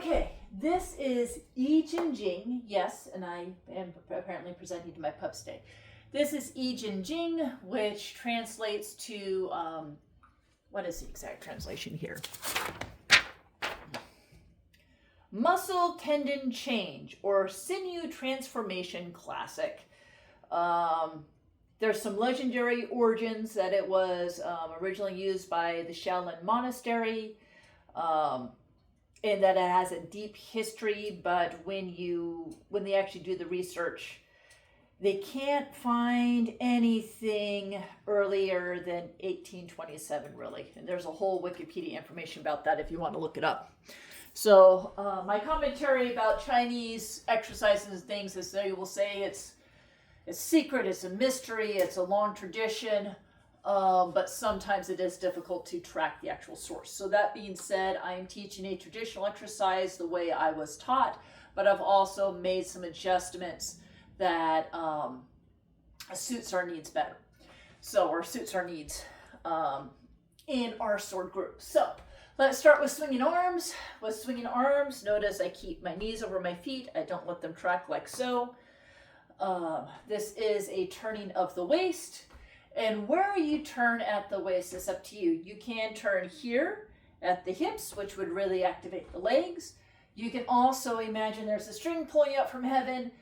Okay, this is Jin Jing. Yes, and I am apparently presenting to my pups today. This is Jin Jing, which translates to, what is the exact translation here? Muscle tendon change or sinew transformation classic. There's some legendary origins that it was originally used by the Shaolin Monastery, and that it has a deep history, but when they actually do the research, they can't find anything earlier than 1827, really. And there's a whole Wikipedia information about that if you want to look it up. So my commentary about Chinese exercises and things is they will say it's secret, it's a mystery, it's a long tradition, but sometimes it is difficult to track the actual source. So that being said, I am teaching a traditional exercise the way I was taught, but I've also made some adjustments that suits our needs better. Or suits our needs in our sword group. So let's start with swinging arms. With swinging arms, notice I keep my knees over my feet. I don't let them track like so. This is a turning of the waist. And where you turn at the waist is up to you. You can turn here at the hips, which would really activate the legs. You can also imagine there's a string pulling you up from heaven.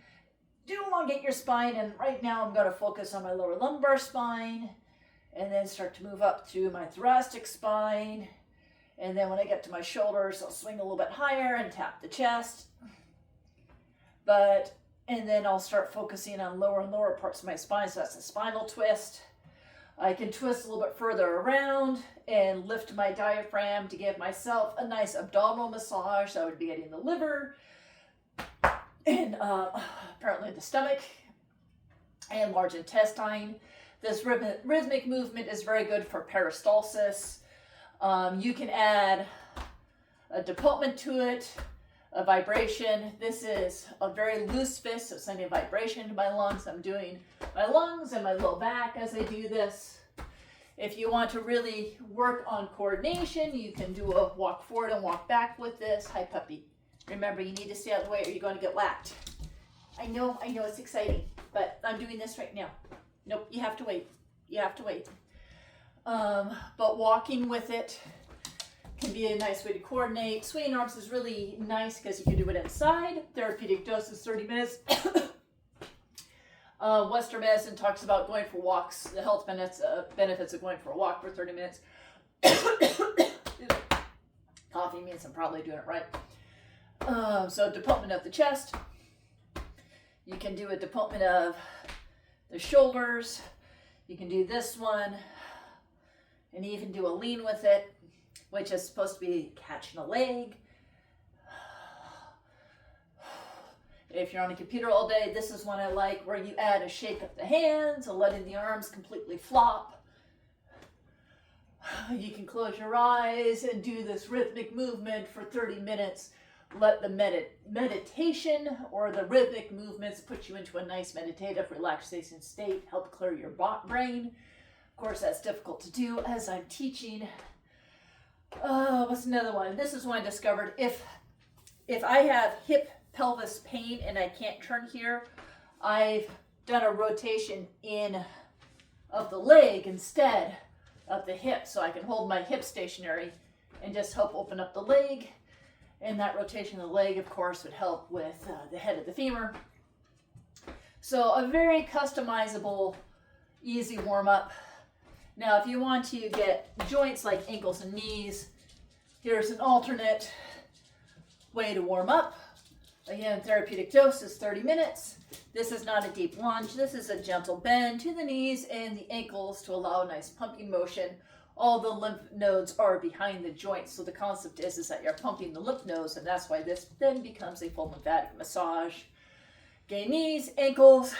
Do elongate your spine, and right now I'm going to focus on my lower lumbar spine, and then start to move up to my thoracic spine. And then when I get to my shoulders, I'll swing a little bit higher and tap the chest. And then I'll start focusing on lower and lower parts of my spine, so that's a spinal twist. I can twist a little bit further around and lift my diaphragm to give myself a nice abdominal massage. That would be getting the liver and apparently the stomach and large intestine. This rhythmic movement is very good for peristalsis. You can add a deportment to it, a vibration. This is a very loose fist, so sending vibration to my lungs. I'm doing my lungs and my low back as I do this. If you want to really work on coordination, you can do a walk forward and walk back with this. Hi, puppy. Remember, you need to stay out of the way or you're going to get whacked. I know, it's exciting, but I'm doing this right now. Nope, you have to wait. But walking with it can be a nice way to coordinate. Swinging arms is really nice because you can do it inside. Therapeutic dose is 30 minutes. Western medicine talks about going for walks, the health benefits of going for a walk for 30 minutes. Coffee means I'm probably doing it right. So deportment of the chest. You can do a deportment of the shoulders. You can do this one and even do a lean with it, which is supposed to be catching a leg. If you're on a computer all day, this is one I like, where you add a shake of the hands and letting the arms completely flop. You can close your eyes and do this rhythmic movement for 30 minutes. Let the meditation or the rhythmic movements put you into a nice meditative relaxation state, help clear your brain. Of course, that's difficult to do as I'm teaching. What's another one? This is one I discovered. If I have hip pelvis pain and I can't turn here, I've done a rotation in of the leg instead of the hip, so I can hold my hip stationary and just help open up the leg. And that rotation of the leg, of course, would help with the head of the femur. So a very customizable, easy warm-up. Now, if you want to get joints like ankles and knees, here's an alternate way to warm up. Again, therapeutic dose is 30 minutes. This is not a deep lunge. This is a gentle bend to the knees and the ankles to allow a nice pumping motion. All the lymph nodes are behind the joints, so the concept is that you're pumping the lymph nodes, and that's why this then becomes a full lymphatic massage. Okay, knees, ankles.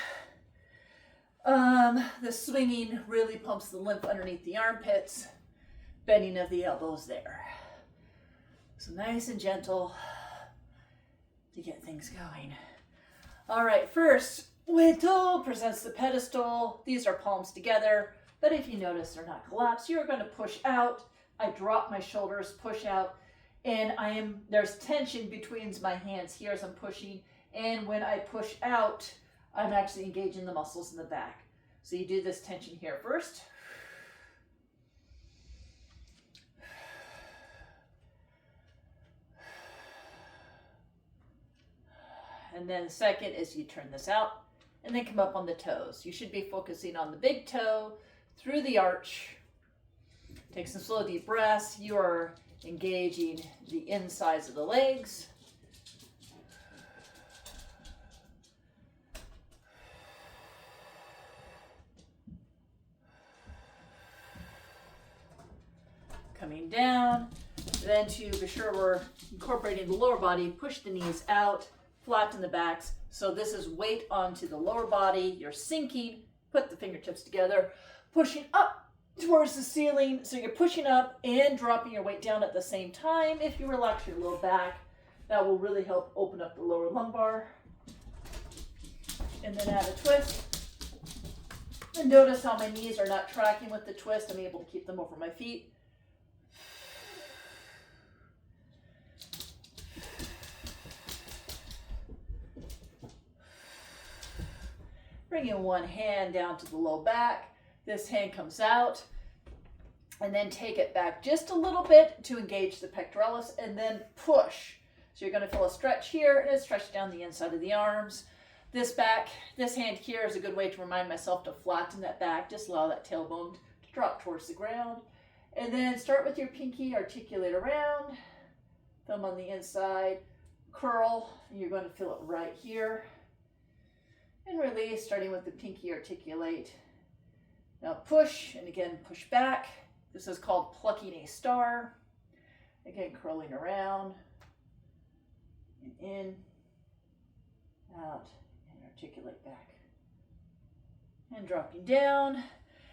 The swinging really pumps the lymph underneath the armpits, bending of the elbows there. So nice and gentle to get things going. All right, first, Whittle presents the pedestal. These are palms together. But if you notice they're not collapsed, you're going to push out. I drop my shoulders, push out, And there's tension between my hands here as I'm pushing, and when I push out, I'm actually engaging the muscles in the back. So you do this tension here first. And then second is you turn this out and then come up on the toes. You should be focusing on the big toe through the arch. Take some slow deep breaths. You are engaging the insides of the legs. Coming down. Then to be sure we're incorporating the lower body, push the knees out, flatten the backs. So this is weight onto the lower body. You're sinking, put the fingertips together, pushing up towards the ceiling. So you're pushing up and dropping your weight down at the same time. If you relax your low back, that will really help open up the lower lumbar. And then add a twist. And notice how my knees are not tracking with the twist. I'm able to keep them over my feet. Bringing one hand down to the low back. This hand comes out. And then take it back just a little bit to engage the pectoralis and then push. So you're going to feel a stretch here and a stretch down the inside of the arms. This hand here is a good way to remind myself to flatten that back. Just allow that tailbone to drop towards the ground. And then start with your pinky, articulate around. Thumb on the inside, curl. And you're going to feel it right here. And release, starting with the pinky, articulate. Now push, and again push back. This is called plucking a star. Again, curling around, and in, out, and articulate back. And dropping down.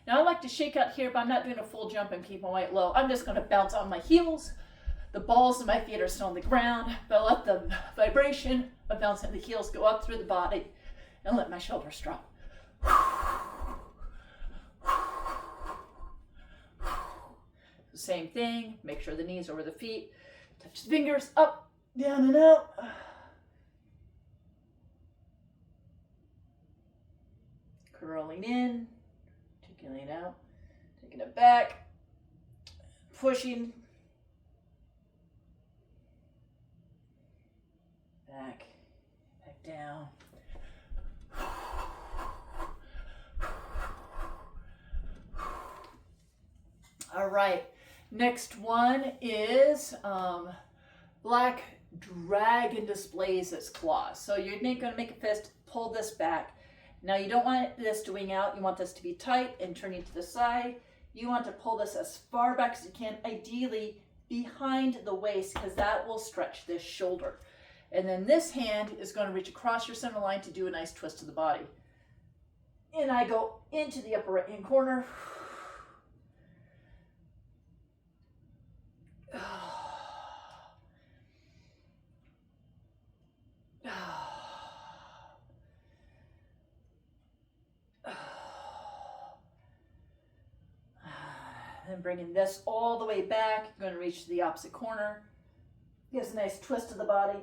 Now I like to shake out here, but I'm not doing a full jump and keep my weight low. I'm just gonna bounce on my heels. The balls of my feet are still on the ground, but let the vibration of bouncing the heels go up through the body and let my shoulders drop. Same thing, make sure the knees over the feet, touch the fingers, up, down and out. Curling in, articulating out, taking it back, pushing, back down. All right. Next one is black dragon displays its claws. So you're going to make a fist, pull this back. Now you don't want this to wing out. You want this to be tight and turning to the side. You want to pull this as far back as you can, ideally behind the waist, because that will stretch this shoulder. And then this hand is going to reach across your center line to do a nice twist to the body. And I go into the upper right hand corner. And bringing this all the way back, I'm going to reach to the opposite corner. Gives a nice twist to the body.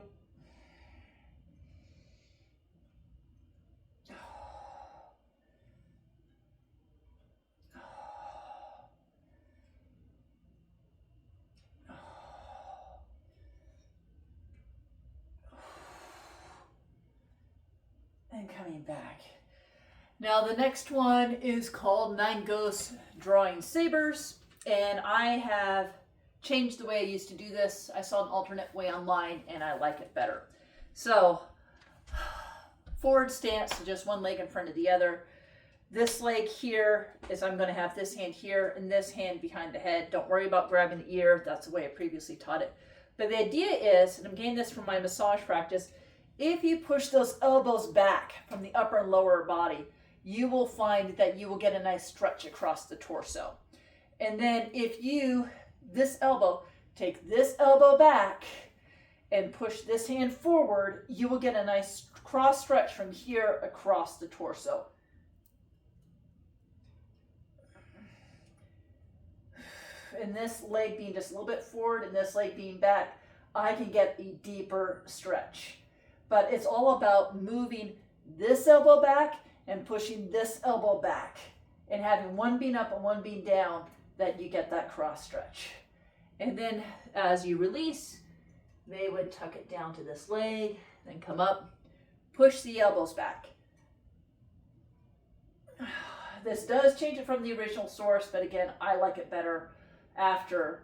And coming back. Now the next one is called 9 Ghosts Drawing Sabers, and I have changed the way I used to do this. I saw an alternate way online and I like it better. So forward stance, so just one leg in front of the other. This leg here is I'm going to have this hand here and this hand behind the head. Don't worry about grabbing the ear. That's the way I previously taught it. But the idea is, and I'm getting this from my massage practice, if you push those elbows back from the upper and lower body, you will find that you will get a nice stretch across the torso. And then if you, this elbow, take this elbow back and push this hand forward, you will get a nice cross stretch from here across the torso. and this leg being just a little bit forward and this leg being back, I can get a deeper stretch. But it's all about moving this elbow back and pushing this elbow back and having one being up and one being down, that you get that cross stretch. And then as you release, they would tuck it down to this leg, then come up, push the elbows back. This does change it from the original source, but again, I like it better after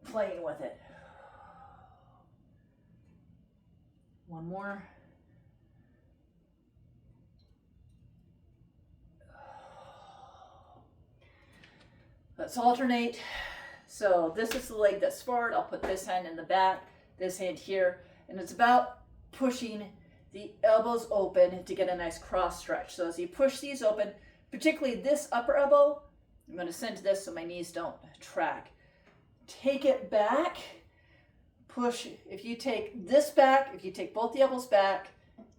playing with it. One more. Let's alternate. So this is the leg that's forward. I'll put this hand in the back, this hand here, and it's about pushing the elbows open to get a nice cross stretch. So as you push these open, particularly this upper elbow, I'm going to send to this so my knees don't track. Take it back, push. If you take this back, if you take both the elbows back,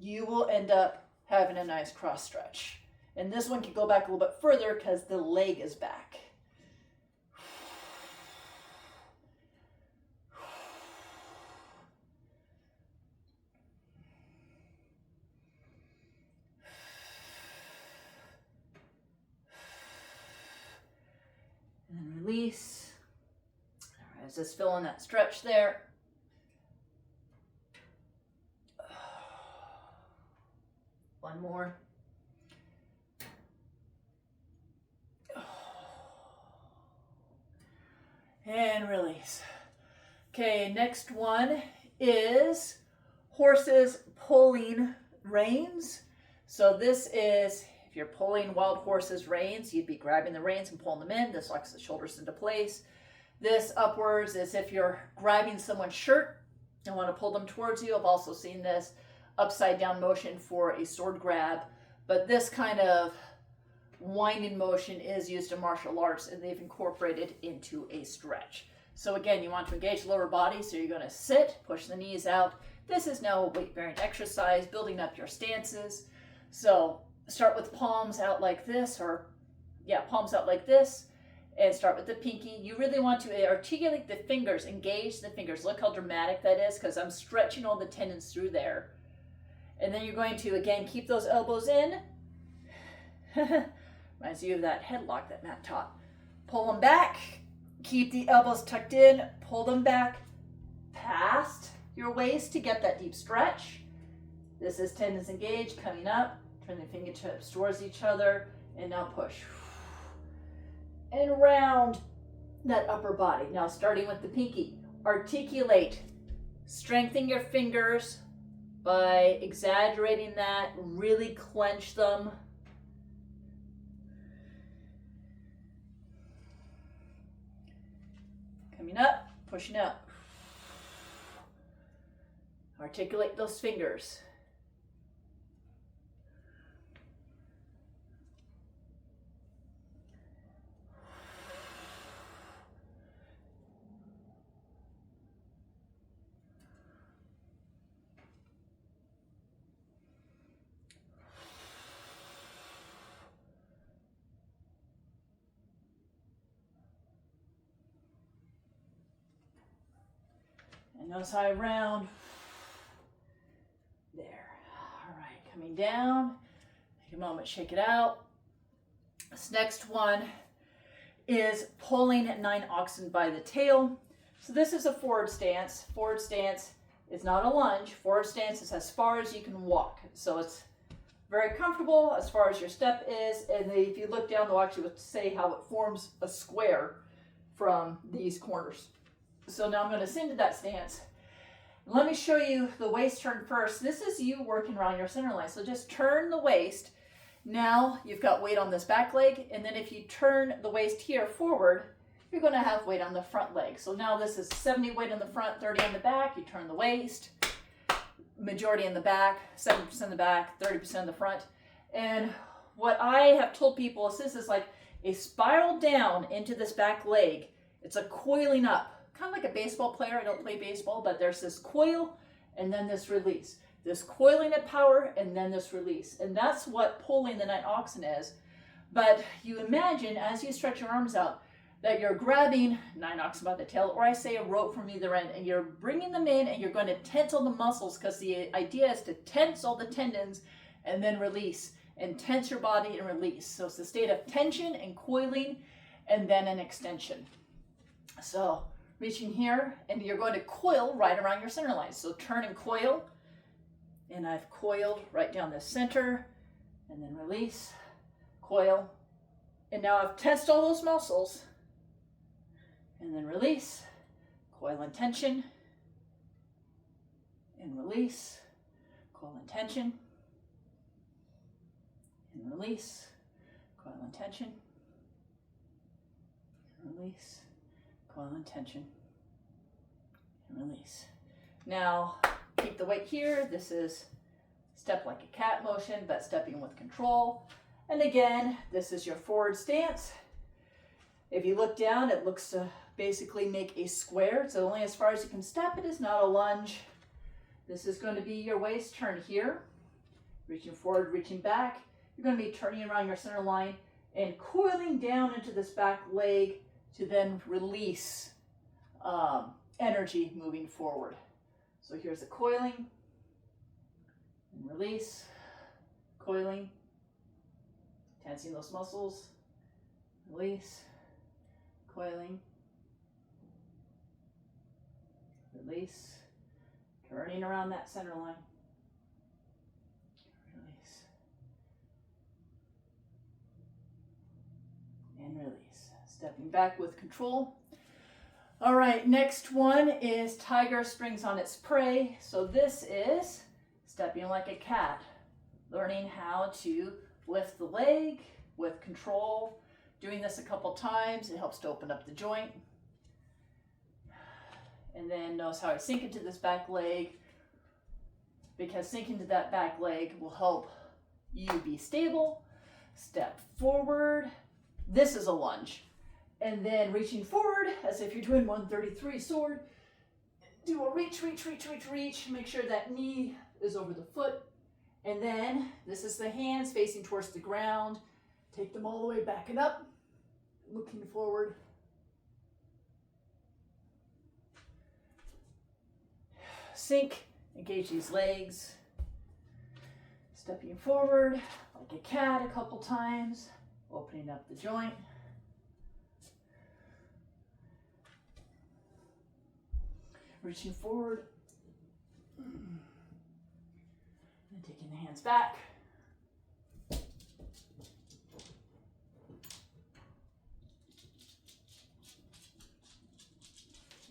you will end up having a nice cross stretch. And this one can go back a little bit further because the leg is back. And release. All right, just filling that stretch there. One more. And release. Okay, next one is horses pulling reins. So this is, if you're pulling wild horses' reins, you'd be grabbing the reins and pulling them in. This locks the shoulders into place. This upwards is if you're grabbing someone's shirt and want to pull them towards you. I've also seen this upside down motion for a sword grab, but this kind of winding motion is used in martial arts, and they've incorporated into a stretch. So again, you want to engage the lower body, so you're going to sit, push the knees out. This is now a weight-bearing exercise, building up your stances. So start with palms out like this, palms out like this, and start with the pinky. You really want to articulate the fingers, engage the fingers. Look how dramatic that is, because I'm stretching all the tendons through there. And then you're going to, again, keep those elbows in. Reminds you of that headlock that Matt taught. Pull them back. Keep the elbows tucked in. Pull them back past your waist to get that deep stretch. This is tendons engaged, coming up. Turn the fingertips towards each other. And now push. And round that upper body. Now starting with the pinky. Articulate. Strengthen your fingers by exaggerating that. Really clench them. Coming up, pushing up. Articulate those fingers. And notice how I round. There. All right, coming down. Take a moment, shake it out. This next one is pulling 9 oxen by the tail. So this is a forward stance. Forward stance is not a lunge. Forward stance is as far as you can walk. So it's very comfortable as far as your step is. And then if you look down, they'll actually say how it forms a square from these corners. So now I'm going to send to that stance. Let me show you the waist turn first. This is you working around your center line. So just turn the waist. Now you've got weight on this back leg. And then if you turn the waist here forward, you're going to have weight on the front leg. So now this is 70 weight in the front, 30 on the back. You turn the waist. Majority in the back, 70% in the back, 30% in the front. And what I have told people is this is like a spiral down into this back leg. It's a coiling up. Kind of like a baseball player. I don't play baseball, but there's this coil and then this release. This coiling of power and then this release. And that's what pulling the 9 oxen is. But you imagine as you stretch your arms out, that you're grabbing 9 oxen by the tail, or I say a rope from either end, and you're bringing them in and you're going to tense all the muscles, because the idea is to tense all the tendons and then release, and tense your body and release. So it's a state of tension and coiling and then an extension. So reaching here, and you're going to coil right around your center line. So turn and coil, and I've coiled right down the center, and then release, coil, and now I've tensed all those muscles, and then release, coil and tension, and release, coil and tension, and release, coil and tension, and release, coil and tension, and release. Now, keep the weight here. This is step like a cat motion, but stepping with control. And again, this is your forward stance. If you look down, it looks to basically make a square. It's only as far as you can step. It is not a lunge. This is going to be your waist turn here. Reaching forward, reaching back. You're going to be turning around your center line and coiling down into this back leg to then release energy moving forward. So here's the coiling and release, coiling, tensing those muscles, release, coiling, release, turning around that center line, release, and release. Stepping back with control. All right, next one is tiger springs on its prey. So this is stepping like a cat, learning how to lift the leg with control. Doing this a couple times, it helps to open up the joint. And then notice how I sink into this back leg, because sinking to that back leg will help you be stable. Step forward. This is a lunge. And then reaching forward as if you're doing 133 sword. Do a reach, reach, reach, reach, reach. Make sure that knee is over the foot. And then this is the hands facing towards the ground. Take them all the way back and up. Looking forward. Sink, engage these legs. Stepping forward like a cat a couple times. Opening up the joint. Reaching forward. And taking the hands back.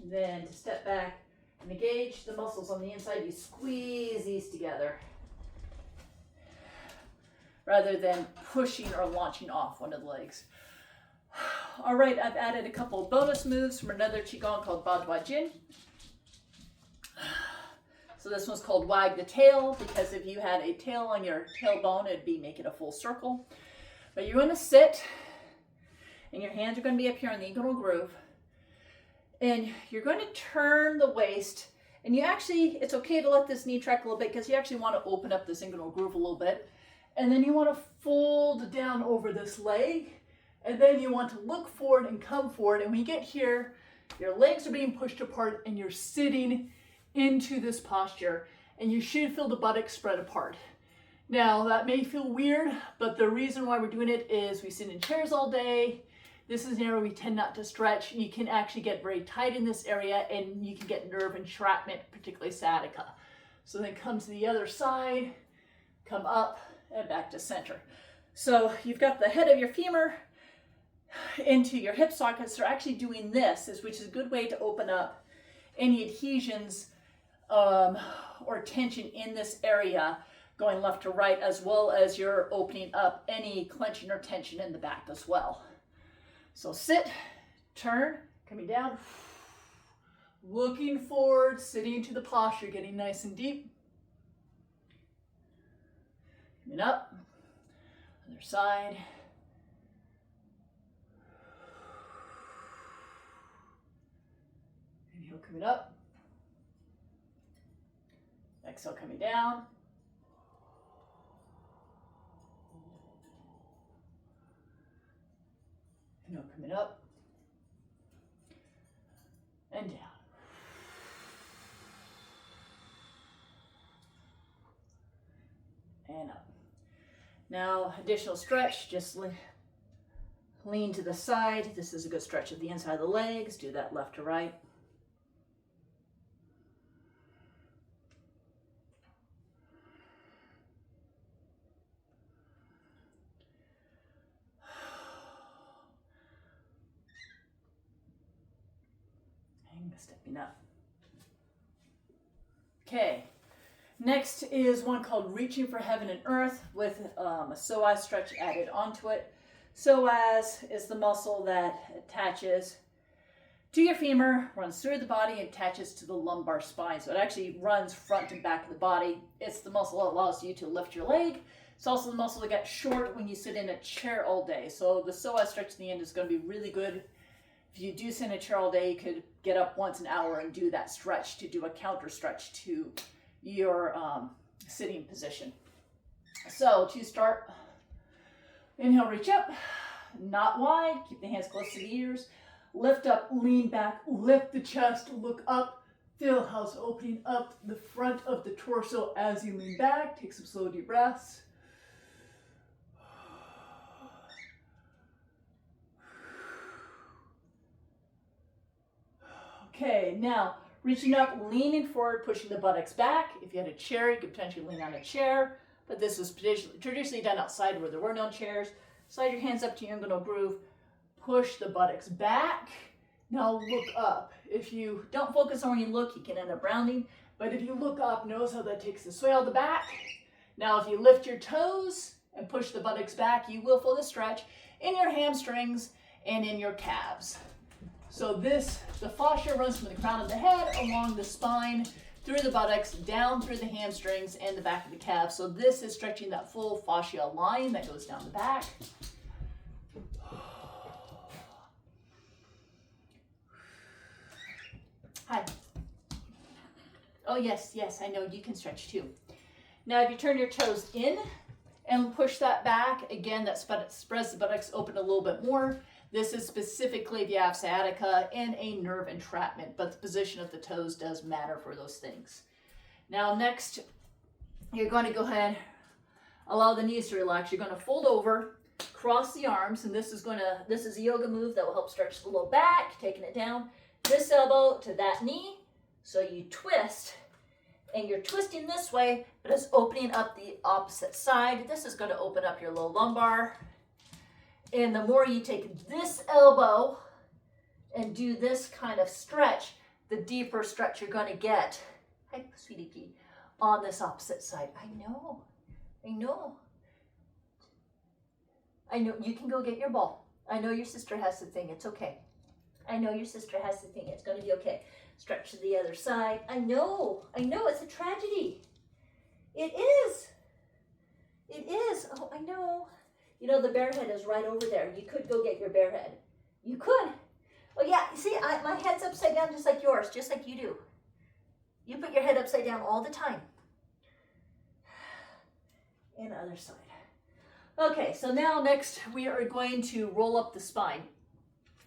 And then to step back and engage the muscles on the inside, you squeeze these together rather than pushing or launching off one of the legs. All right, I've added a couple of bonus moves from another Qigong called Jin. So this one's called wag the tail, because if you had a tail on your tailbone, it'd be making a full circle. But you're going to sit, and your hands are going to be up here in the inguinal groove. And you're going to turn the waist, and you actually, it's okay to let this knee track a little bit, because you actually want to open up this inguinal groove a little bit. And then you want to fold down over this leg, and then you want to look forward and come forward. And when you get here, your legs are being pushed apart, and you're sitting into this posture, and you should feel the buttocks spread apart. Now that may feel weird, but the reason why we're doing it is we sit in chairs all day. This is an area we tend not to stretch. You can actually get very tight in this area, and you can get nerve entrapment, particularly sciatica. So then come to the other side, come up and back to center. So you've got the head of your femur into your hip sockets. They're actually doing this, which is a good way to open up any adhesions or tension in this area going left to right, as well as you're opening up any clenching or tension in the back as well. So sit, turn, coming down, looking forward, sitting into the posture, getting nice and deep. Coming up, other side. Inhale, coming up. Exhale, coming down. Inhale, coming up. Now, additional stretch, just lean to the side. This is a good stretch of the inside of the legs. Do that left to right. And stepping up. Okay. Next is one called Reaching for Heaven and Earth with a psoas stretch added onto it. Psoas is the muscle that attaches to your femur, runs through the body, and attaches to the lumbar spine. So it actually runs front and back of the body. It's the muscle that allows you to lift your leg. It's also the muscle that gets short when you sit in a chair all day. So the psoas stretch at the end is going to be really good. If you do sit in a chair all day, you could get up once an hour and do that stretch to do a counter stretch to your sitting position. So to start, inhale, reach up, not wide, keep the hands close to the ears, lift up, lean back, lift the chest, look up, feel how it's opening up the front of the torso as you lean back. Take some slow deep breaths. Okay, now reaching up, leaning forward, pushing the buttocks back. If you had a chair, you could potentially lean on a chair, but this is traditionally done outside where there were no chairs. Slide your hands up to your inguinal groove, push the buttocks back. Now look up. If you don't focus on where you look, you can end up rounding, but if you look up, notice how that takes the sway out the back. Now if you lift your toes and push the buttocks back, you will feel the stretch in your hamstrings and in your calves. So the fascia runs from the crown of the head, along the spine, through the buttocks, down through the hamstrings and the back of the calves. So this is stretching that full fascia line that goes down the back. Hi. Oh yes, I know you can stretch too. Now if you turn your toes in and push that back, again, that spreads the buttocks open a little bit more. This is specifically if you have sciatica and a nerve entrapment, but the position of the toes does matter for those things. Now next, you're going to go ahead, allow the knees to relax. You're going to fold over, cross the arms, and this is a yoga move that will help stretch the low back, taking it down. This elbow to that knee, so you twist, and you're twisting this way, but it's opening up the opposite side. This is going to open up your low lumbar. And the more you take this elbow and do this kind of stretch, the deeper stretch you're going to get. Hi, sweetie pea. On this opposite side. I know. You can go get your ball. I know your sister has the thing. It's okay. It's going to be okay. Stretch to the other side. I know. It's a tragedy. It is. Oh, I know. You know, the bear head is right over there. You could go get your bear head. You could. Oh yeah, see, my head's upside down just like yours, just like you do. You put your head upside down all the time. And the other side. Okay, so now next we are going to roll up the spine.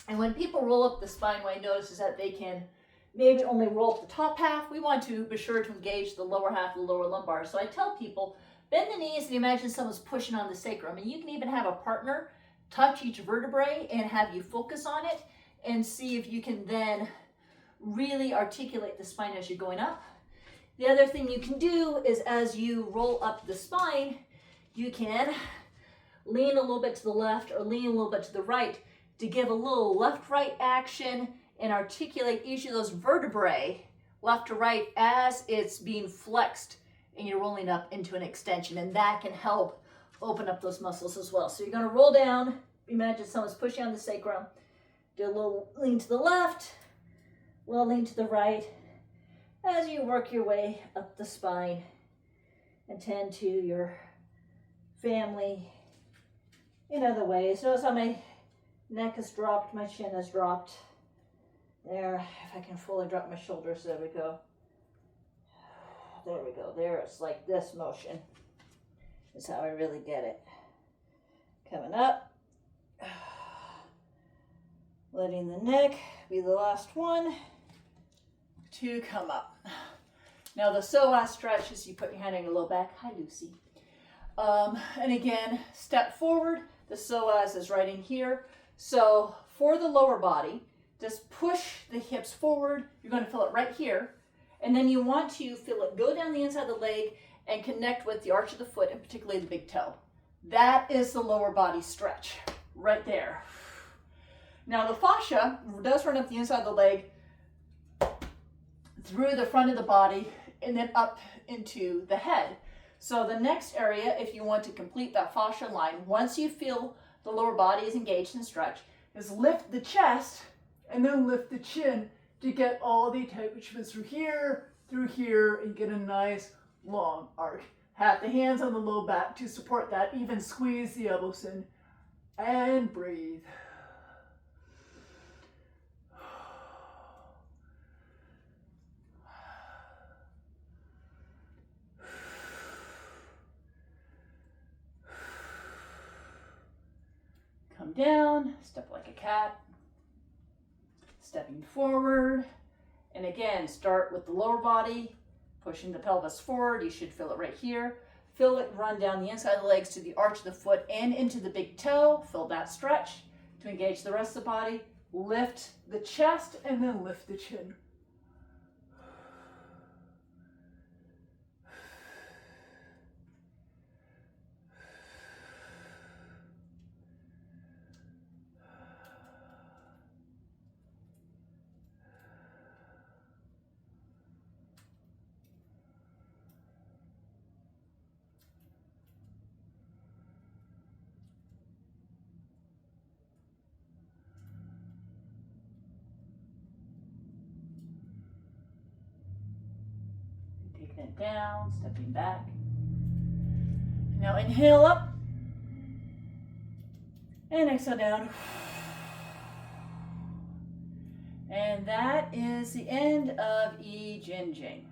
And when people roll up the spine, what I notice is that they can maybe only roll up the top half. We want to be sure to engage the lower half of the lower lumbar. So I tell people, bend the knees and imagine someone's pushing on the sacrum. And you can even have a partner touch each vertebrae and have you focus on it and see if you can then really articulate the spine as you're going up. The other thing you can do is as you roll up the spine, you can lean a little bit to the left or lean a little bit to the right to give a little left-right action and articulate each of those vertebrae left to right as it's being flexed and you're rolling up into an extension, and that can help open up those muscles as well. So you're going to roll down, imagine someone's pushing on the sacrum, do a little lean to the left, little lean to the right, as you work your way up the spine and tend to your family in other ways. Notice how my neck is dropped, my chin is dropped. There, if I can fully drop my shoulders, there we go. There we go. There, it's like this motion is how I really get it. Coming up. Letting the neck be the last one to come up. Now the psoas stretch is you put your hand on your low back. Hi, Lucy. And again, step forward. The psoas is right in here. So for the lower body, just push the hips forward. You're going to feel it right here. And then you want to feel it go down the inside of the leg and connect with the arch of the foot, and particularly the big toe. That is the lower body stretch right there. Now the fascia does run up the inside of the leg, through the front of the body, and then up into the head. So the next area, if you want to complete that fascia line, once you feel the lower body is engaged and stretched, is lift the chest and then lift the chin to get all the attachments through here, and get a nice long arc. Have the hands on the low back to support that. Even squeeze the elbows in and breathe. Come down, step like a cat, stepping forward, and again, start with the lower body, pushing the pelvis forward. You should feel it right here. Feel it run down the inside of the legs to the arch of the foot and into the big toe. Feel that stretch to engage the rest of the body. Lift the chest and then lift the chin. Taking it down, stepping back. Now inhale up and exhale down. And that is the end of Jin Jing.